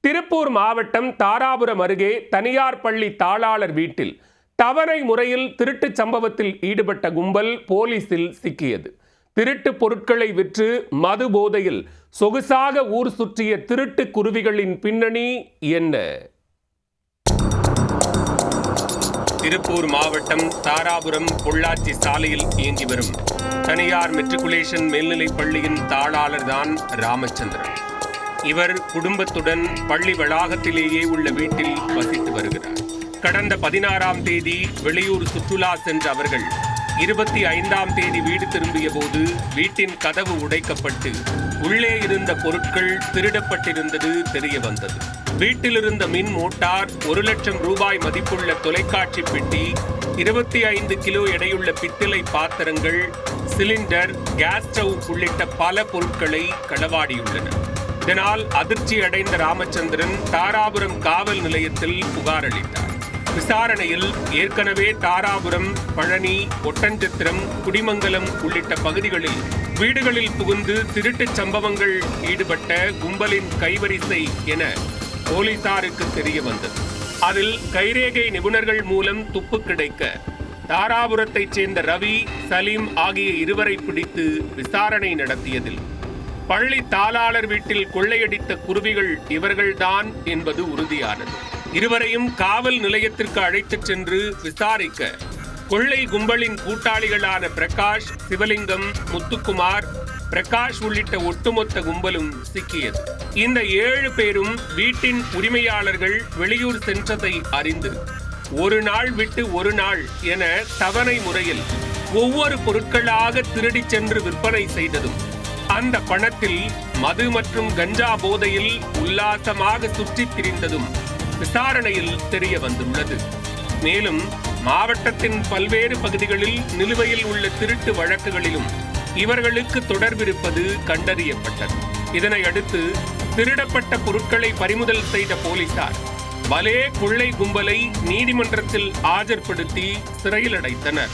திருப்பூர் மாவட்டம் தாராபுரம் அருகே தனியார் பள்ளி தாளாளர் வீட்டில் தவணை முறையில் திருட்டுச் சம்பவத்தில் ஈடுபட்ட கும்பல் போலீசில் சிக்கியது. திருட்டு பொருட்களை விற்று மது போதையில் சொகுசாக ஊர் சுற்றிய திருட்டு குருவிகளின் பின்னணி என்ன? திருப்பூர் மாவட்டம் தாராபுரம் பொள்ளாச்சி சாலையில் இயங்கி வரும் தனியார் மெட்ரிகுலேஷன் மேல்நிலைப் பள்ளியின் தாளாளர் தான் ராமச்சந்திரன். இவர் குடும்பத்துடன் பள்ளி வளாகத்திலேயே உள்ள வீட்டில் வசித்து வருகிறார். கடந்த 16ஆம் தேதி வெளியூர் சுற்றுலா சென்ற அவர்கள் 25ஆம் தேதி வீடு திரும்பிய போது வீட்டின் கதவு உடைக்கப்பட்டு உள்ளே இருந்த பொருட்கள் திருடப்பட்டிருந்தது தெரிய வந்தது. வீட்டில் இருந்த மின் மோட்டார், 1 லட்சம் ரூபாய் மதிப்புள்ள தொலைக்காட்சி பெட்டி, 25 கிலோ எடையுள்ள பித்தளை பாத்திரங்கள், சிலிண்டர், கேஸ் ஸ்டவ் உள்ளிட்ட பல பொருட்களை களவாடியுள்ளன. இதனால் அதிர்ச்சி அடைந்த ராமச்சந்திரன் தாராபுரம் காவல் நிலையத்தில் புகார் அளித்தார். விசாரணையில் ஏற்கனவே தாராபுரம், பழனி, ஒட்டன்சத்திரம், குடிமங்கலம் உள்ளிட்ட பகுதிகளில் வீடுகளில் புகுந்து திருட்டுச் சம்பவங்கள் ஈடுபட்ட கும்பலின் கைவரிசை என போலீசாருக்கு தெரிய வந்தது. அதில் கைரேகை நிபுணர்கள் மூலம் துப்பு கிடைக்க தாராபுரத்தைச் சேர்ந்த ரவி, சலீம் ஆகிய இருவரை பிடித்து விசாரணை நடத்தியதில் பள்ளி தாளாளர் வீட்டில் கொள்ளையடித்த குருவிகள் இவர்கள்தான் என்பது உறுதியானது. இருவரையும் காவல் நிலையத்திற்கு அழைத்துச் சென்று விசாரிக்க கொள்ளை கும்பலின் கூட்டாளிகளான பிரகாஷ், சிவலிங்கம், முத்துக்குமார், பிரகாஷ் உள்ளிட்ட ஒட்டுமொத்த கும்பலும் சிக்கியது. இந்த 7 பேரும் வீட்டின் உரிமையாளர்கள் வெளியூர் சென்றதை அறிந்து ஒரு நாள் விட்டு ஒரு நாள் என தவணை முறையில் ஒவ்வொரு பொருட்களாக திருடிச் சென்று விற்பனை செய்ததும், அந்த பணத்தில் மது மற்றும் கஞ்சா போதையில் உல்லாசமாக சுற்றித் திரிந்ததும் விசாரணையில் தெரிய வந்துள்ளது. மேலும் மாவட்டத்தின் பல்வேறு பகுதிகளில் நிலுவையில் உள்ள திருட்டு வழக்குகளிலும் இவர்களுக்கு தொடர்பிருப்பது கண்டறியப்பட்டது. இதனை அடுத்து திருடப்பட்ட பொருட்களை பறிமுதல் செய்த போலீசார் பலே கொள்ளை கும்பலை நீதிமன்றத்தில் ஆஜர்படுத்தி சிறையில் அடைத்தனர்.